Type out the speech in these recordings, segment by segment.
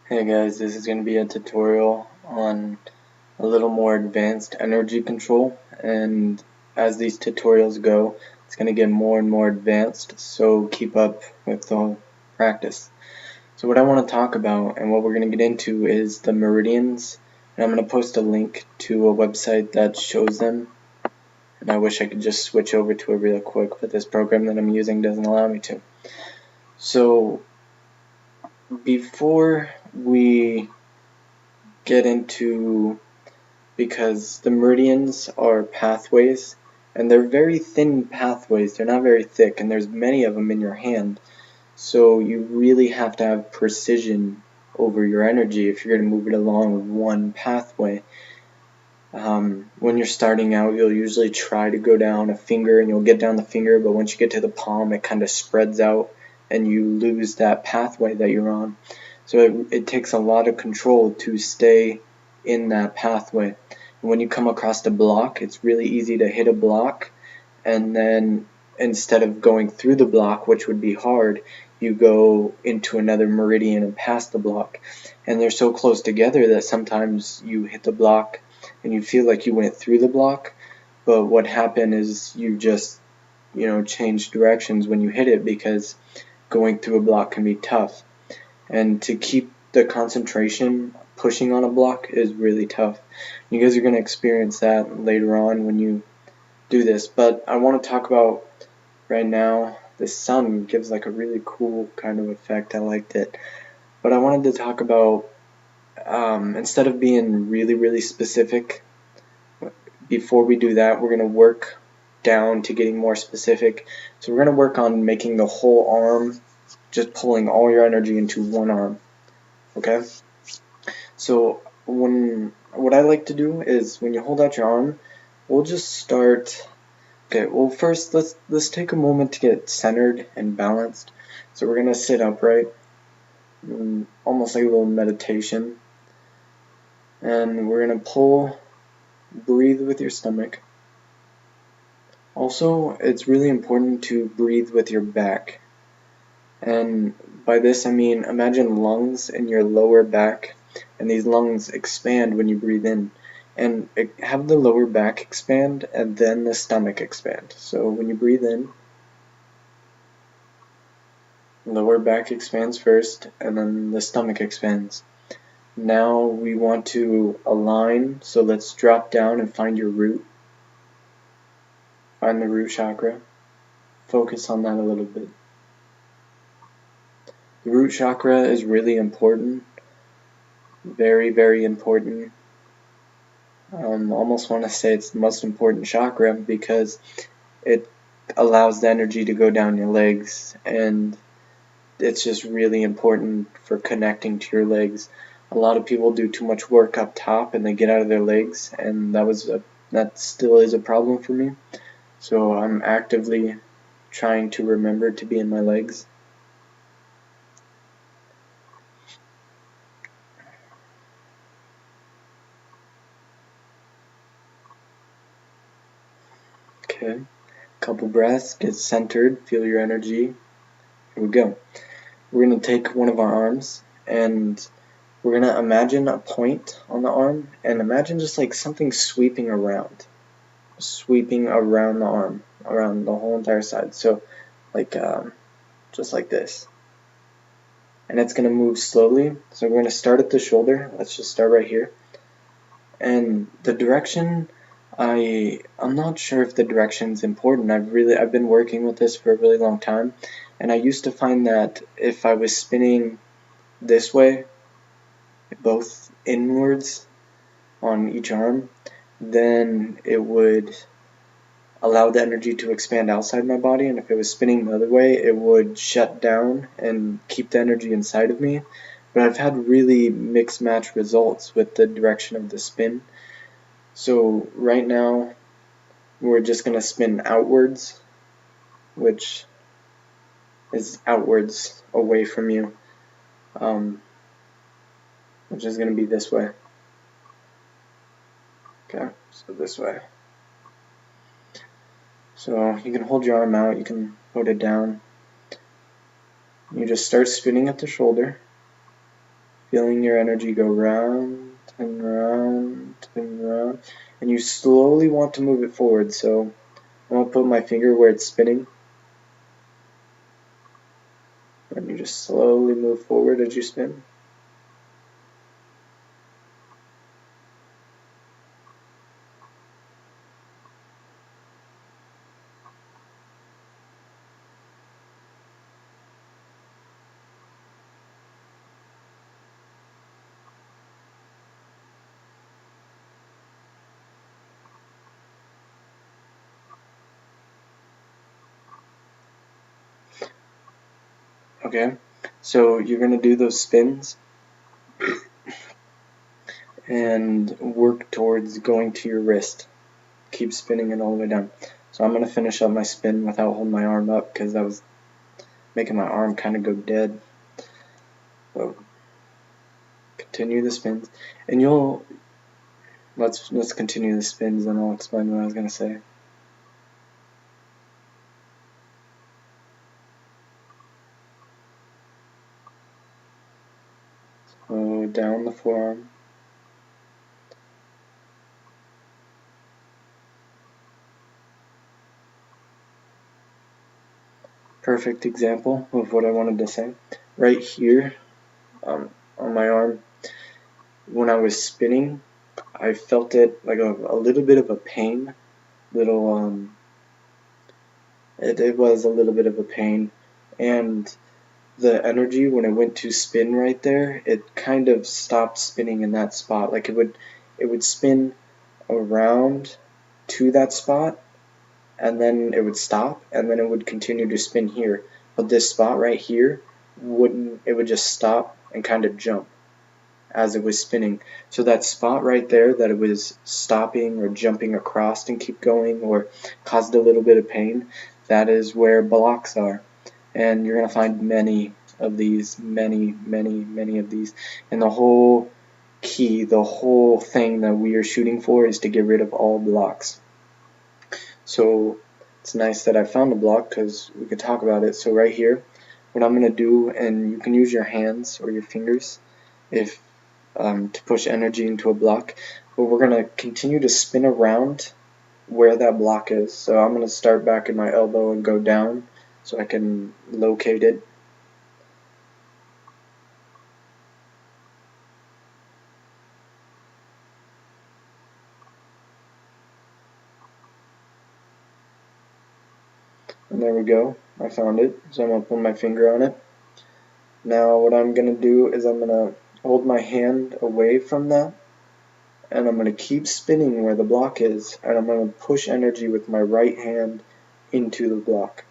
Hey guys, this is going to be a tutorial on a little more advanced energy control, and as these tutorials go, it's going to get more and more advanced, so keep up with the practice. So what I want to talk about and what we're going to get into is the meridians, and I'm going to post a link to a website that shows them, and I wish I could just switch over to it real quick, but this program that I'm using doesn't allow me to. So before we get into, because the meridians are pathways, and they're very thin pathways, they're not very thick, and there's many of them in your hand, so you really have to have precision over your energy if you're going to move it along one pathway. When you're starting out, you'll usually try to go down a finger, and you'll get down the finger, but once you get to the palm, it kind of spreads out, and you lose that pathway that you're on. So it takes a lot of control to stay in that pathway. And when you come across a block, it's really easy to hit a block, and then instead of going through the block, which would be hard, you go into another meridian and past the block. And they're so close together that sometimes you hit the block and you feel like you went through the block, but what happened is you just, changed directions when you hit it, because going through a block can be tough. And to keep the concentration pushing on a block is really tough. You guys are going to experience that later on when you do this, but I want to talk about right now the sun gives like a really cool kind of effect. I liked it, but I wanted to talk about, instead of being really specific, before we do that, we're going to work down to getting more specific. So we're going to work on making the whole arm, just pulling all your energy into one arm. Okay? So what I like to do is, when you hold out your arm, we'll just start. Okay, well first let's take a moment to get centered and balanced. So we're gonna sit upright, almost like a little meditation, and we're gonna pull. Breathe with your stomach. Also, it's really important to breathe with your back. And by this I mean, imagine lungs in your lower back, and these lungs expand when you breathe in. And have the lower back expand and then the stomach expand. So when you breathe in, lower back expands first, and then the stomach expands. Now we want to align, so let's drop down and find your root. Find the root chakra. Focus on that a little bit. The root chakra is really important. Very important. Almost want to say it's the most important chakra, because it allows the energy to go down your legs, and it's just really important for connecting to your legs. A lot of people do too much work up top and they get out of their legs, and that still is a problem for me. So I'm actively trying to remember to be in my legs. Okay, couple breaths, get centered, feel your energy. Here we go. We're going to take one of our arms, and we're going to imagine a point on the arm, and imagine just like something sweeping around the arm, around the whole entire side. So like just like this. And it's going to move slowly. So we're going to start at the shoulder. Let's just start right here. And the direction, I'm not sure if the direction is important. I've been working with this for a really long time, and I used to find that if I was spinning this way, both inwards on each arm, then it would allow the energy to expand outside my body, and if it was spinning the other way, it would shut down and keep the energy inside of me. But I've had really mixed match results with the direction of the spin. So right now we're just going to spin outwards, which is outwards away from you, which is going to be this way. Okay, so this way. So you can hold your arm out, you can put it down. You just start spinning at the shoulder. feeling your energy go round and round and round, and you slowly want to move it forward. So I'm going to put my finger where it's spinning, and you just slowly move forward as you spin. Okay, so you're going to do those spins and work towards going to your wrist. Keep spinning it all the way down. So I'm going to finish up my spin without holding my arm up because that was making my arm kind of go dead. So continue the spins, and let's continue the spins, and I'll explain what I was going to say. So down the forearm. Perfect example of what I wanted to say. Right here on my arm, when I was spinning, I felt it like a little bit of a pain. It was a little bit of a pain, and the energy when it went to spin right there, it kind of stopped spinning in that spot. Like it would spin around to that spot, and then it would stop, and then it would continue to spin here. But this spot right here wouldn't. It would just stop and kind of jump as it was spinning. So that spot right there that it was stopping or jumping across and keep going or caused a little bit of pain, that is where blocks are. And you're going to find many of these, many of these. And the whole key, the whole thing that we are shooting for is to get rid of all blocks. So it's nice that I found a block because we could talk about it. So right here, what I'm going to do, and you can use your hands or your fingers if to push energy into a block, but we're going to continue to spin around where that block is. So I'm going to start back at my elbow and go down so I can locate it. And there we go, I found it. So I'm going to put my finger on it. Now what I'm going to do is I'm going to hold my hand away from that, and I'm going to keep spinning where the block is, and I'm going to push energy with my right hand into the block.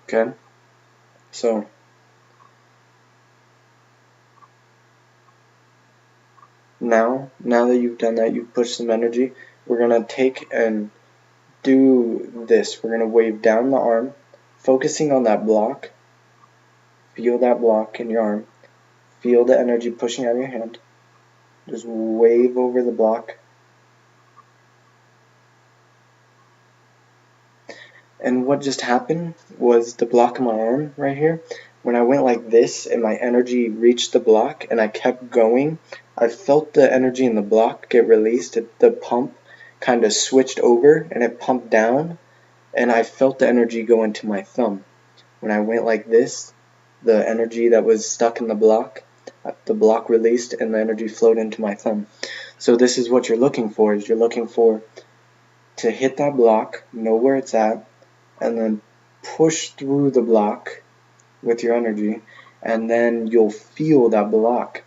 Okay, so now that you've done that, you've pushed some energy, we're going to take and do this. We're going to wave down the arm, focusing on that block. Feel that block in your arm. Feel the energy pushing out of your hand. Just wave over the block. And what just happened was the block on my arm right here, when I went like this and my energy reached the block and I kept going, I felt the energy in the block get released. The pump kind of switched over and it pumped down, and I felt the energy go into my thumb. When I went like this, the energy that was stuck in the block released and the energy flowed into my thumb. So this is what you're looking for, is you're looking for to hit that block, know where it's at, and then push through the block with your energy, and then you'll feel that block.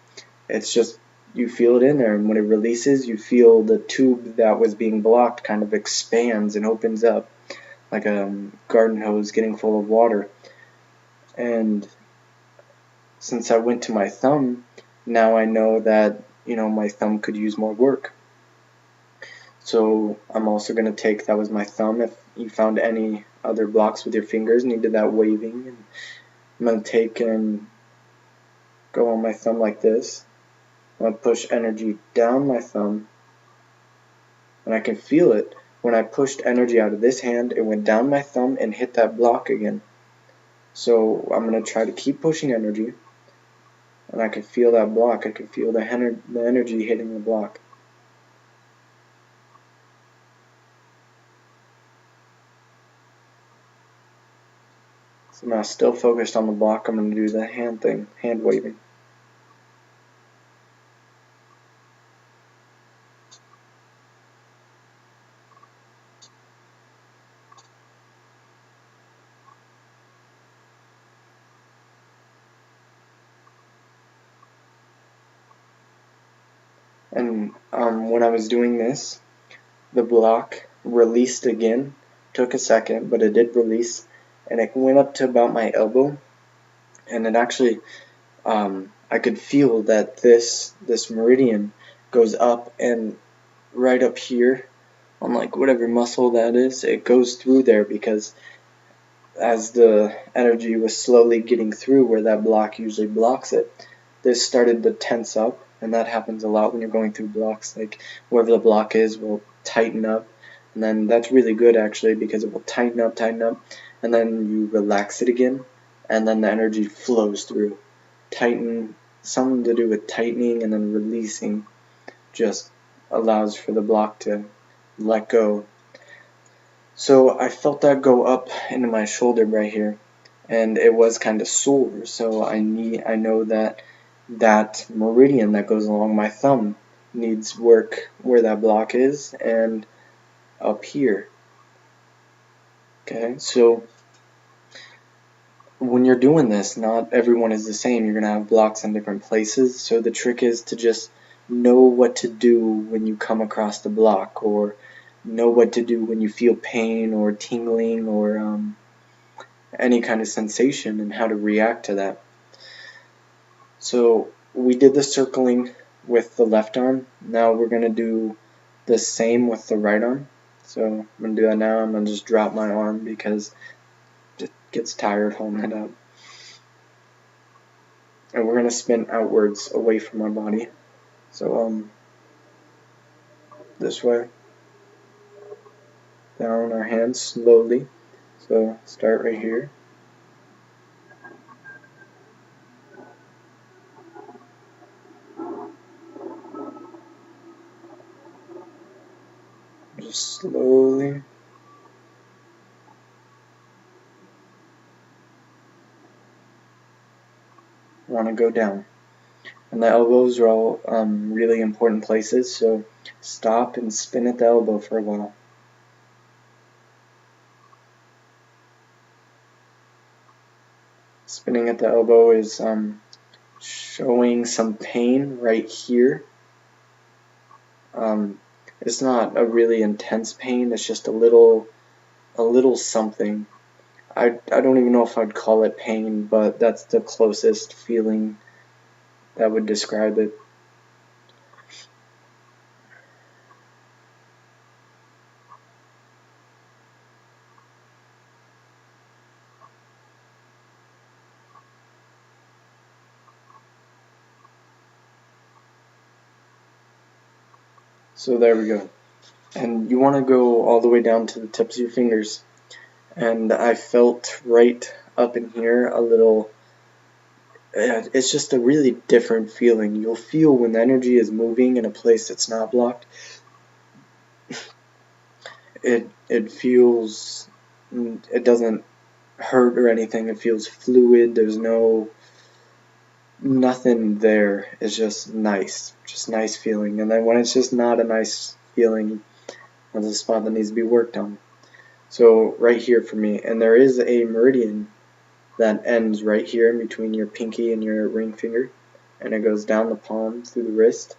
It's just, you feel it in there, and when it releases, you feel the tube that was being blocked kind of expands and opens up like a garden hose getting full of water. And since I went to my thumb, now I know that, my thumb could use more work. So I'm also going to take, that was my thumb. If you found any other blocks with your fingers and you did that waving, and I'm going to take and go on my thumb like this, I'm going to push energy down my thumb, and I can feel it. When I pushed energy out of this hand, it went down my thumb and hit that block again. So I'm going to try to keep pushing energy, and I can feel that block. I can feel the energy hitting the block. So now still focused on the block, I'm going to do the hand thing, hand waving. And when I was doing this, the block released again. Took a second, but it did release, and it went up to about my elbow, and it actually, I could feel that this meridian goes up, and right up here on like whatever muscle that is, it goes through there, because as the energy was slowly getting through where that block usually blocks it, this started to tense up, and that happens a lot when you're going through blocks. Like wherever the block is will tighten up, and then that's really good actually, because it will tighten up, and then you relax it again, and then the energy flows through. Tighten, something to do with tightening and then releasing, just allows for the block to let go. So I felt that go up into my shoulder right here, and it was kind of sore. So I know that meridian that goes along my thumb needs work where that block is and up here. Okay, so when you're doing this, not everyone is the same. You're gonna have blocks in different places. So the trick is to just know what to do when you come across the block, or know what to do when you feel pain or tingling or any kind of sensation, and how to react to that. So we did the circling with the left arm. Now we're going to do the same with the right arm. So I'm going to do that now. I'm going to just drop my arm because it gets tired holding it up. And we're going to spin outwards away from our body. So this way. Down our hands slowly. So start right here. Just slowly. Want to go down. And the elbows are all really important places, so stop and spin at the elbow for a while. Spinning at the elbow is showing some pain right here. It's not a really intense pain, it's just a little something. I don't even know if I'd call it pain, but that's the closest feeling that would describe it. So there we go. And you want to go all the way down to the tips of your fingers. And I felt right up in here a little, it's just a really different feeling. You'll feel when the energy is moving in a place that's not blocked. It feels, it doesn't hurt or anything. It feels fluid. There's nothing there. It's just nice feeling. And then when it's just not a nice feeling, that's a spot that needs to be worked on. So right here for me, and there is a meridian that ends right here in between your pinky and your ring finger, and it goes down the palm through the wrist.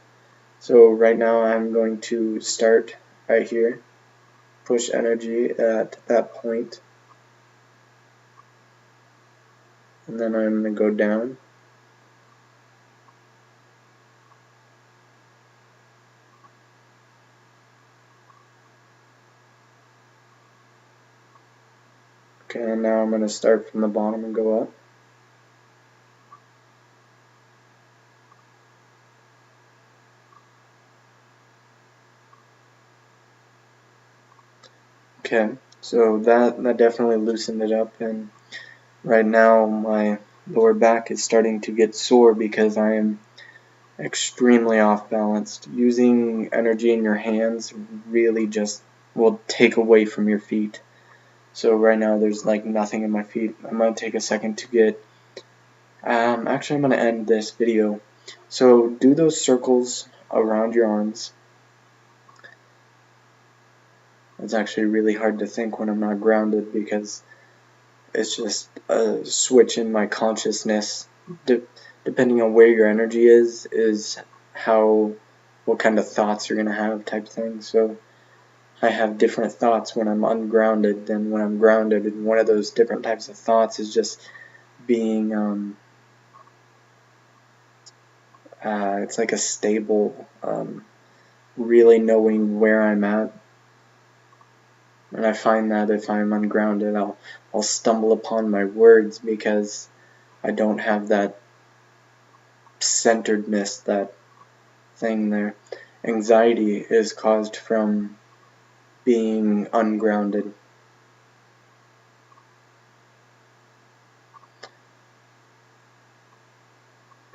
So right now I'm going to start right here, push energy at that point, and then I'm going to go down. Okay, and now I'm going to start from the bottom and go up. Okay, so that definitely loosened it up, and right now my lower back is starting to get sore because I am extremely off balanced. Using energy in your hands really just will take away from your feet. So right now there's like nothing in my feet. I'm going to take a second to get actually I'm going to end this video. So do those circles around your arms. It's actually really hard to think when I'm not grounded because it's just a switch in my consciousness. Depending on where your energy is what kind of thoughts you're going to have type thing. So I have different thoughts when I'm ungrounded than when I'm grounded, and one of those different types of thoughts is just being it's like a stable, really knowing where I'm at. And I find that if I'm ungrounded, I'll stumble upon my words because I don't have that centeredness, that thing there. Anxiety is caused from being ungrounded.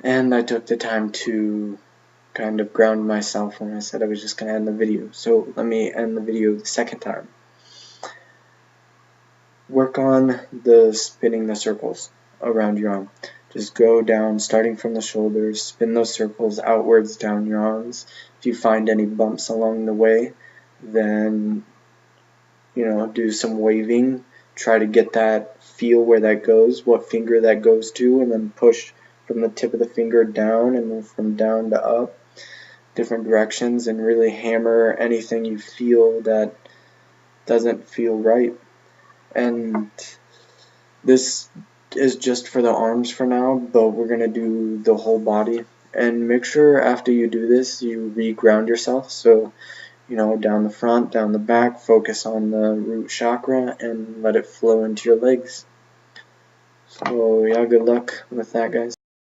And I took the time to kind of ground myself when I said I was just going to end the video. So let me end the video the second time. Work on the spinning the circles around your arm. Just go down, starting from the shoulders, spin those circles outwards down your arms. If you find any bumps along the way, then do some waving. Try to get that feel where that goes, what finger that goes to, and then push from the tip of the finger down and then from down to up, different directions, and really hammer anything you feel that doesn't feel right. And this is just for the arms for now, but we're going to do the whole body. And make sure after you do this, you re-ground yourself. So, down the front, down the back, focus on the root chakra and let it flow into your legs. So, yeah, good luck with that, guys.